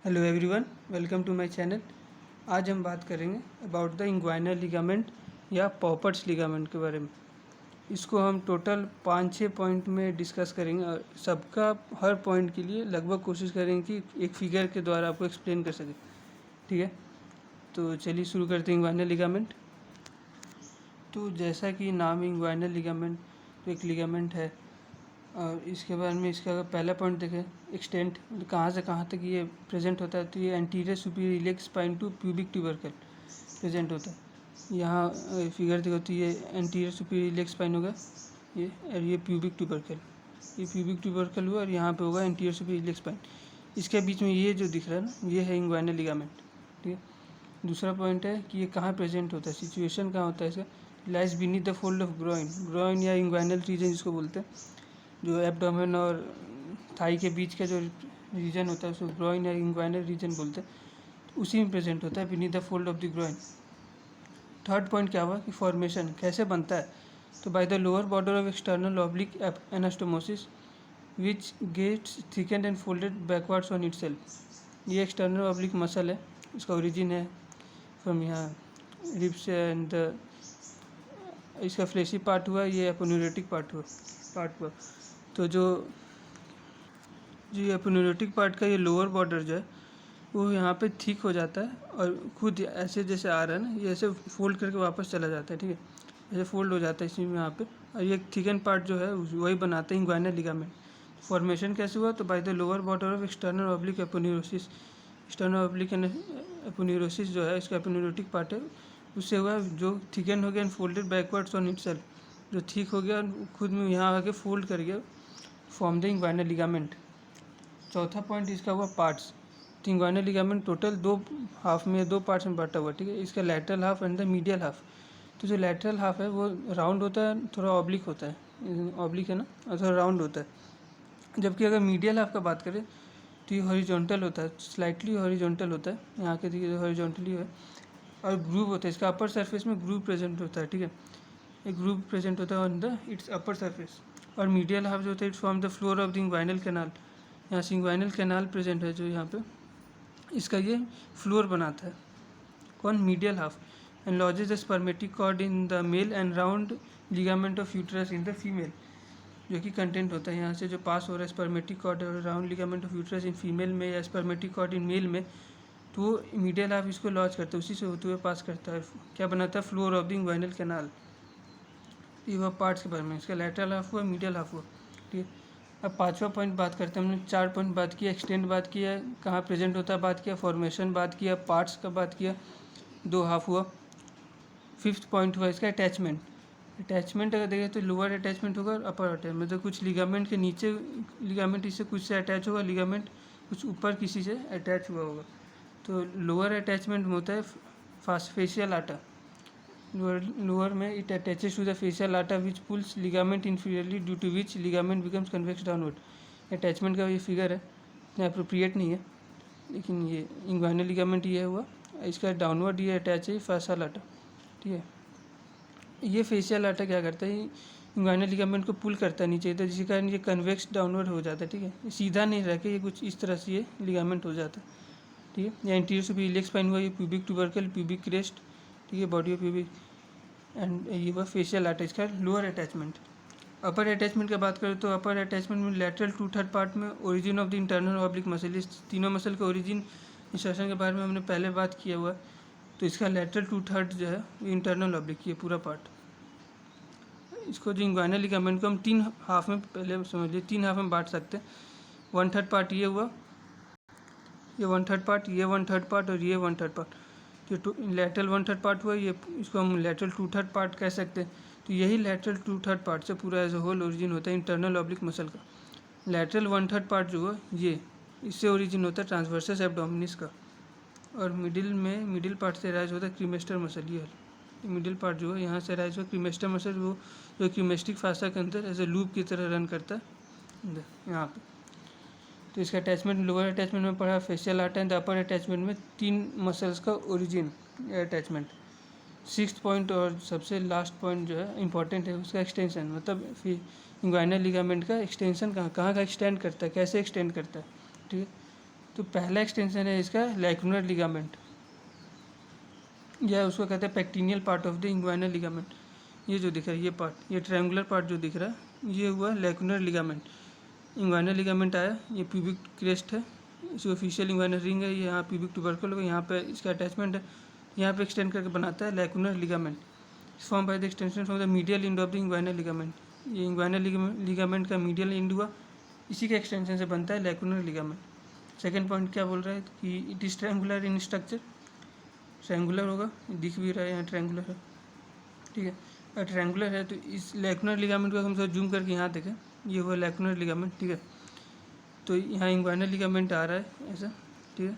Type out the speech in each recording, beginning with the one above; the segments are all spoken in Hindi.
Hello everyone, welcome to my channel. आज हम बात करेंगे अबाउट द इंग्वाइनल लिगामेंट या पॉपर्ट्स लिगामेंट के बारे में। इसको हम टोटल 5-6 पॉइंट में डिस्कस करेंगे और सबका हर पॉइंट के लिए लगभग कोशिश करेंगे कि एक फिगर के द्वारा आपको एक्सप्लेन कर सकें। ठीक है, तो चलिए शुरू करते हैं इंग्वाइनल लिगामेंट। तो जैसा कि नाम इंग्वाइनल लिगामेंट तो एक लिगामेंट है और इसके बारे में इसका अगर पहला पॉइंट देखें, एक्सटेंट कहाँ से कहाँ तक ये प्रेजेंट होता है, तो ये anterior superior iliac spine to pubic tubercle present होता है। यहाँ फिगर देखो तो ये एंटीरियर सुपीरियर इलियक स्पाइन होगा ये, और ये प्यूबिक ट्यूबरकल हुआ और यहाँ पे होगा एंटीरियर सुपीरियर इलियक स्पाइन। इसके बीच में ये जो दिख रहा है ना, ये है इंग्वाइनल लिगामेंट। ठीक है, दूसरा पॉइंट है कि ये कहाँ प्रेजेंट होता है, सिचुएशन कहाँ होता है इसका, lies beneath the fold of groin या इंग्वाइनल रीजन जिसको बोलते हैं, जो एब्डोमेन और थाई के बीच का जो रीजन होता है उसको ग्रोइन या इंग्वाइनल रीजन बोलते हैं, तो उसी में प्रेजेंट होता है beneath the fold of the groin. Third point क्या हुआ कि फॉर्मेशन कैसे बनता है, तो by the lower border of external oblique anastomosis which gets thickened and folded backwards on itself. ये एक्सटर्नल ऑब्लिक मसल है, इसका ओरिजिन है फ्रॉम यहाँ रिब्स एंड इसका फ्लेशी पार्ट हुआ, ये एपोन्यूरेटिक पार्ट हुआ। तो जो एपोन्यूरेटिक पार्ट का ये लोअर बॉर्डर जो है वो यहाँ पे थिक हो जाता है और खुद ऐसे जैसे आ रहा है ना, ये ऐसे फोल्ड करके वापस चला जाता है। ठीक है, ऐसे फोल्ड हो जाता है इसी में यहाँ पे, और ये थिकन पार्ट जो है वही बनाते हैं इंग्वाइनल लिगामेंट। फॉर्मेशन कैसे हुआ, तो by the lower border of external oblique aponeurosis. External oblique aponeurosis जो है इसका एपोन्यूरेटिक पार्ट है, उससे हुआ जो थिकन हो गया and folded backwards on itself, जो ठीक हो गया खुद में यहाँ आके फोल्ड कर गया, फॉर्म द इंग्वाइनल लिगामेंट। चौथा पॉइंट इसका हुआ पार्ट्स। तो इंग्वाइनल लिगामेंट टोटल दो पार्ट्स में बांटा हुआ। ठीक है, इसका lateral half and the medial half. तो जो लैटरल हाफ है वो राउंड होता है, थोड़ा ऑब्लिक होता है, ऑब्लिक है ना, और थोड़ा राउंड होता है। जबकि अगर मीडियल हाफ का बात करें तो ये हॉरिजॉन्टल होता है, स्लाइटली हॉरिजॉन्टल होता है, यहाँ के देखिए हॉरिजॉन्टली है, और ग्रूव होता है, इसका अपर सरफेस में ग्रूव प्रेजेंट होता है। ठीक है, एक ग्रूव प्रेजेंट होता है on the it's upper surface. और मीडियल हाफ जो होता है it's from the floor of the inguinal canal. यहाँ से इंग्वाइनल कैनाल प्रेजेंट है जो यहाँ पे, इसका ये फ्लोर बनाता है। कौन, medial half, and lodges the spermatic cord in the male and round ligament of uterus in the female, जो कि कंटेंट होता है यहाँ से जो पास हो रहा है स्पर्मेटिक कॉर्ड और round ligament of uterus in female में या स्पर्मेटिक कॉर्ड इन मेल में, तो वो मीडियल हाफ इसको लॉज करता है, उसी से होते हुए पास करता है, क्या बनाता है, floor of the inguinal canal. ये हुआ पार्ट्स के बारे में, इसका लैटरल हाफ हुआ, मीडियल हाफ हुआ। ठीक है, अब पांचवा पॉइंट बात करते हैं। हमने 4 पॉइंट बात किया, एक्सटेंट बात किया, कहाँ प्रेजेंट होता है बात किया, फॉर्मेशन बात किया, पार्ट्स का बात किया, 2 हाफ हुआ। फिफ्थ पॉइंट हुआ इसका अटैचमेंट। अटैचमेंट अगर देखें तो लोअर अटैचमेंट होगा और अपर अटैचमेंट, मतलब कुछ लिगामेंट के नीचे लिगामेंट इससे कुछ से अटैच होगा, लिगामेंट कुछ ऊपर किसी से अटैच हुआ होगा। तो लोअर अटैचमेंट में होता है फेशियल आटा, लोअर में it attaches to the fascia lata which pulls ligament inferiorly due to which ligament becomes convex downward. Attachment का ये फिगर है, इतना अप्रोप्रिएट नहीं है, लेकिन ये इंग्वाइनल लिगामेंट ये हुआ, इसका डाउनवर्ड ये अटैच है फेशियल आटा। ठीक है, ये फेशियल आटा क्या करता है, इंग्वाइनल लिगामेंट को पुल करता है नीचे, तो जिसके कारण ये कन्वेक्स डाउनवर्ड हो जाता है। ठीक है, ये सीधा नहीं रह के ये कुछ इस तरह से ये लिगामेंट हो जाता है। ठीक है, ये एंटीरियर सुपीरियर इलियक स्पाइन हुआ, ये प्यूबिक ट्यूबरकल, प्यूबिक क्रेस्ट, ठीक है, बॉडी ऑफ प्यूबिक, एंड ये हुआ फेशियल आर्ट, इसका लोअर अटैचमेंट। अपर अटैचमेंट की बात करें तो अपर अटैचमेंट में लैटरल 2/3 पार्ट में origin of the internal oblique muscle, इस तीनों मसल के ओरिजिन इंसर्शन के बारे में हमने पहले बात किया हुआ है। तो इसका लैटरल 2/3 जो है इंटरनल ऑब्लिक, ये पूरा पार्ट। इसको जो इंग्वाइनल लिगामेंट को हम 3 हाफ में, पहले समझ लीजिए 3 हाफ में बांट सकते हैं। 1/3 पार्ट ये हुआ, ये 1/3 पार्ट, ये 1/3 पार्ट और ये 1/3 पार्ट। जो लैटरल 1/3 पार्ट हुआ, ये इसको हम लैटरल 2/3 पार्ट कह सकते हैं। तो यही लैटरल 2/3 पार्ट से पूरा एज ए होल ओरिजिन होता है इंटरनल ऑब्लिक मसल का। लैटरल 1/3 पार्ट जो है ये, इससे ओरिजिन होता है ट्रांसवर्सस एब्डोमिनिस का, और मिडिल पार्ट से राइज होता है क्रीमेस्टर मसल। ये मिडिल पार्ट जो है यहाँ से राइज हुआ क्रीमेस्टर मसल, वो जो क्रीमेस्टिक फासा के अंदर एज ए लूप की तरह रन करता है यहाँ पे। तो इसका अटैचमेंट लोअर अटैचमेंट में पड़ा facial art and upper attachment में 3 मसल्स का ओरिजिन अटैचमेंट। 6th पॉइंट और सबसे लास्ट पॉइंट जो है इंपॉर्टेंट है, उसका एक्सटेंशन, मतलब फिर इंग्वाइनल लिगामेंट का एक्सटेंशन कहाँ का एक्सटेंड करता है, कैसे एक्सटेंड करता है। ठीक है, तो पहला एक्सटेंशन है इसका लैक्यूनर लिगामेंट, या उसको कहते हैं pectineal part of the inguinal ligament. ये जो दिख रहा है ये पार्ट, ये ट्रायंगुलर पार्ट जो दिख रहा है ये हुआ लैक्यूनर लिगामेंट। इंग्वाइनल लिगामेंट आया, ये प्यूबिक क्रेस्ट है, सुपरफिशियल इंग्वाइनल रिंग है, यहाँ प्यूबिक ट्यूबरकल होगा, यहाँ पे इसका अटैचमेंट है, यहाँ पे एक्सटेंड करके बनाता है lacunar ligament form by the extension from the medial end of the inguinal ligament. ये इंग्वाइनल लिगामेंट का मीडियल एंड हुआ, इसी के एक्सटेंशन से बनता है लैक्यूनर लिगामेंट। सेकेंड पॉइंट क्या बोल रहा है कि it is triangular in structure, triangular होगा, दिख भी रहा है यहाँ ट्रायंगुलर है, ठीक है। अगर ट्रायंगुलर है तो इस लैक्यूनर लिगामेंट को हम थोड़ा जूम करके यहाँ देखें, ये हुआ लैक्यूनर लिगामेंट, ठीक है। तो यहाँ इंग्वाइनल लिगामेंट आ रहा है ऐसा, ठीक है।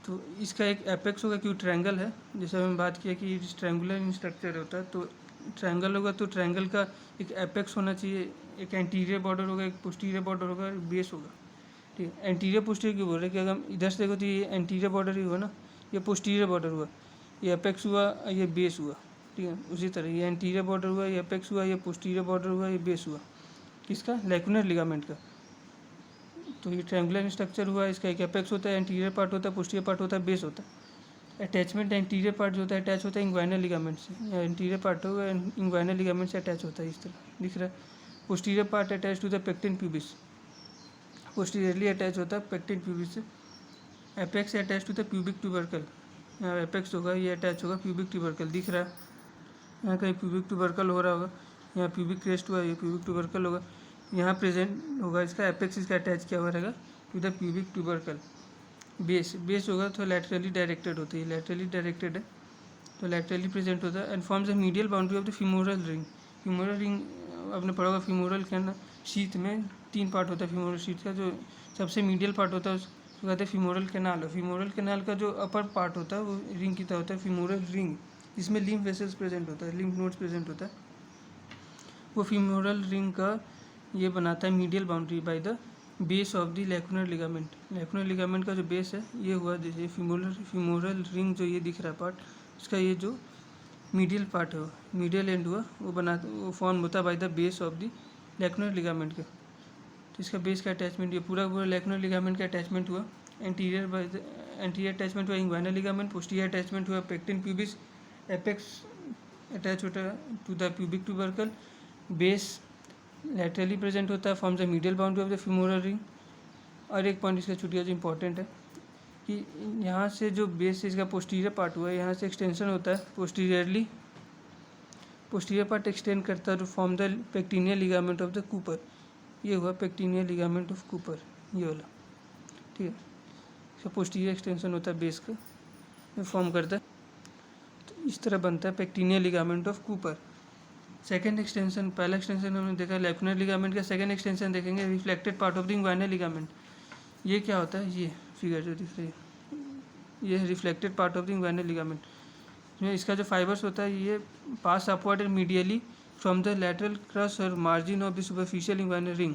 तो इसका एक एपेक्स होगा क्योंकि ट्रायंगल है, जैसे हमने बात किया कि ट्रायंगुलर इन स्ट्रक्चर होता है, तो ट्रायंगल होगा तो ट्रायंगल का एक एपेक्स होना चाहिए, एक एंटीरियर बॉर्डर होगा, एक पोस्टीरियर बॉर्डर होगा, बेस होगा, ठीक है। एंटीरियर पोस्टीरियर क्यों बोल रहे हैं कि अगर हम इधर से देखो तो ये एंटीरियर बॉर्डर ही हुआ ना, ये पोस्टीरियर बॉर्डर हुआ, ये एपेक्स हुआ, ये बेस हुआ, ठीक है। उसी तरह ये एंटीरियर बॉर्डर हुआ, ये एपेक्स हुआ, ये पोस्टीरियर बॉर्डर हुआ, ये बेस हुआ, किसका, लैक्यूनर लिगामेंट का। तो ये ट्रायंगुलर स्ट्रक्चर हुआ, इसका एक एपेक्स होता है, एंटीरियर पार्ट होता है, पोस्टीरियर पार्ट होता है, बेस होता है। अटैचमेंट एंटीरियर पार्ट जो होता है अटैच होता है इंग्वाइनल लिगामेंट से, या एंटीरियर पार्ट होगा इंग्वाइनल लिगामेंट से अटैच होता है, इस तरह दिख रहा है। Posterior part attach to the pectin pubis, posteriorly attach होता है पेक्टिन प्यूबिस से। Apex attach to the pubic tubercle, यहाँ एपेक्स होगा, ये अटैच होगा प्यूबिक ट्यूबरकल, दिख रहा है यहाँ कहीं प्यूबिक ट्यूबरकल हो रहा होगा, यहाँ प्यूबिक क्रेस्ट हुआ, ये प्यूबिक ट्यूबरकल होगा, यहाँ प्रेजेंट होगा इसका एपेक्स, इसका अटैच किया हुआ रहेगा to the pubic tubercle. Base होगा तो लैटरली डायरेक्टेड होती है, लैटरली डायरेक्टेड है तो लैटरली प्रेजेंट होता है, and forms the medial boundary of the femoral ring. Femoral ring आपने पढ़ा होगा, फीमोरल के अंदर शीथ में 3 पार्ट होता है, फीमोरल शीथ का जो सबसे मीडियल पार्ट होता है उसको कहते हैं फीमोरल कैनाल। फीमोरल कैनाल का जो अपर पार्ट होता है वो रिंग की तरह होता है, फीमोरल रिंग, जिसमें लिम्फ वेसल्स प्रेजेंट होता है, लिम्फ नोड्स प्रेजेंट होता है, वो फीमोरल रिंग का ये बनाता है medial boundary by the base of the lacunar ligament. Lacunar ligament का जो बेस है ये हुआ, जैसे फीमोरल रिंग जो ये दिख रहा है पार्ट, उसका ये जो मीडियल पार्ट है, मीडियल एंड हुआ, वो फॉर्म होता है by the base of the lacunar ligament का। तो इसका बेस का अटैचमेंट ये पूरा लैक्यूनर लिगामेंट का अटैचमेंट हुआ। एंटीरियर अटैचमेंट हुआ इंग्वाइनल लिगामेंट, पोस्टीरियर अटैचमेंट हुआ पेक्टिन प्यूबिस, एपेक्स अटैच होता है to the pubic tubercle, base laterally present होता है, forms the medial boundary of the femoral ring. और एक पॉइंट इसका छूट गया जो इंपॉर्टेंट है कि यहाँ से जो बेस से इसका पोस्टीरियर पार्ट हुआ है, यहाँ से एक्सटेंशन होता है पोस्टीरियरली, पोस्टीरियर पार्ट एक्सटेंड करता है to form the pectineal ligament of the Cooper. ये हुआ पेक्टिनियल लिगामेंट ऑफ कूपर, ये वाला, ठीक है। इसका पोस्टीरियर एक्सटेंशन होता है बेस का, फॉर्म करता है, तो इस तरह बनता है pectineal ligament of Cooper. Second extension, पहला एक्सटेंशन हमने देखा लैक्यूनर लिगामेंट का, सेकेंड एक्सटेंशन देखेंगे reflected part of the inguinal ligament. ये क्या होता है, ये फिगर जो दिख रही है ये reflected part of the inguinal ligament. इसका जो फाइबर्स होता है ये पास upward and medially from the lateral crus और margin of the superficial inguinal ring.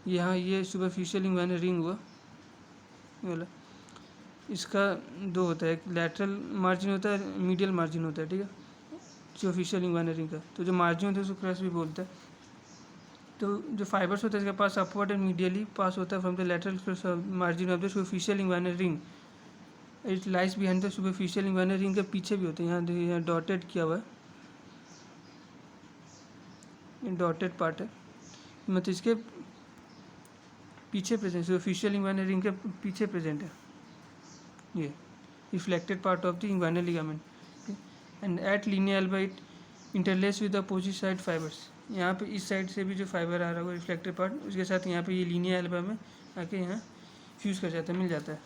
यहाँ ये सुपरफिशियल इंग्वाइनल रिंग हुआ वाला, इसका 2 होता है, एक लैटरल मार्जिन होता है, मीडियल मार्जिन होता है, ठीक है, सुपरफिशियल इंग्वाइनल रिंग का। तो जो मार्जिन होता है उसको क्रस भी बोलते हैं। तो जो फाइबर्स होता है इसके पास अपवर्ड एंड मीडियली पास होता है from the lateral cross margin of the superficial inguinal ring, it lies behind the superficial inguinal ring के पीछे भी होते हैं। यहाँ डॉटेड किया हुआ है, डॉटेड पार्ट है, मतलब इसके पीछे प्रेजेंट, सुपरफिशियल इंग्वाइनल रिंग के पीछे प्रेजेंट है ये reflected part of the inguinal ligament, and at linear alba it interlaces with opposite side fibres. यहाँ पे इस साइड से भी जो फाइबर आ रहा है वो रिफ्लेक्टेड पार्ट, उसके साथ यहाँ पे ये लीनियर एल्बा में आके यहाँ फ्यूज़ कर जाता है, मिल जाता है।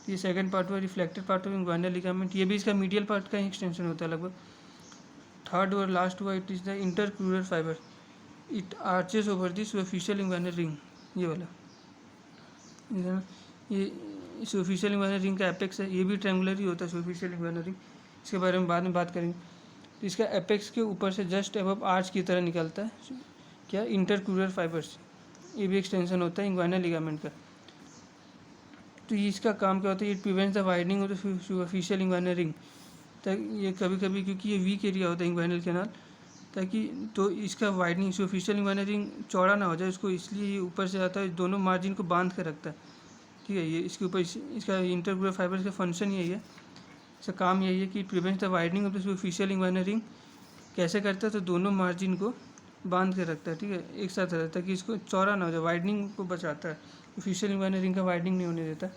ये सेकंड पार्ट हुआ reflected part of inguinal ligament, ये भी इसका मीडियल पार्ट का ही एक्सटेंशन होता है लगभग। थर्ड और लास्ट हुआ it is the intercrural fibre, it arches over the superficial inguinal ring, ये वाला, ये सुपरफिशियल इंग्वाइनल रिंग का एपेक्स है, ये भी ट्रायंगुलर ही होता है सुपरफिशियल इंग्वाइनल रिंग, इसके बारे में बाद में बात करेंगे। तो इसका एपेक्स के ऊपर से जस्ट अबव आर्च की तरह निकलता है क्या, इंटरक्रूरल फाइबर्स, ये भी एक्सटेंशन होता है इंग्वाइनल लिगामेंट का। तो इसका काम क्या होता है, it prevents the widening of the superficial inguinal ring, ताकि ये कभी कभी क्योंकि ये वीक एरिया होता है इंग्वाइनल कैनाल, ताकि तो इसका वाइडनिंग सुपरफिशियल इंग्वाइनल रिंग चौड़ा ना हो जाए उसको, इसलिए ये ऊपर से आता है, दोनों मार्जिन को बांध कर रखता है, ठीक है। ये इसके ऊपर इसका इंटरग्रुप फाइबर का फंक्शन यही है, इसका काम यही है कि prevent the widening of the superficial inguinal ring. कैसे करता है, तो दोनों मार्जिन को बांध के रखता है, ठीक है, एक साथ रहता है कि इसको चौड़ा ना हो जाए, वाइडनिंग को बचाता है, सुपरफिशियल इंग्वाइनल रिंग का वाइडनिंग नहीं होने देता।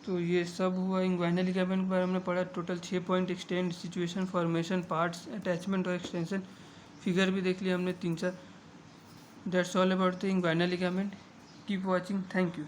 तो ये सब हुआ इंग्वाइनल लिगामेंट के बारे में हमने पढ़ा। Total 6 point: extend, situation, formation, parts, attachment और एक्सटेंशन। फिगर भी देख लिया हमने 3-4। That's all about the inguinal ligament. Keep watching, thank you.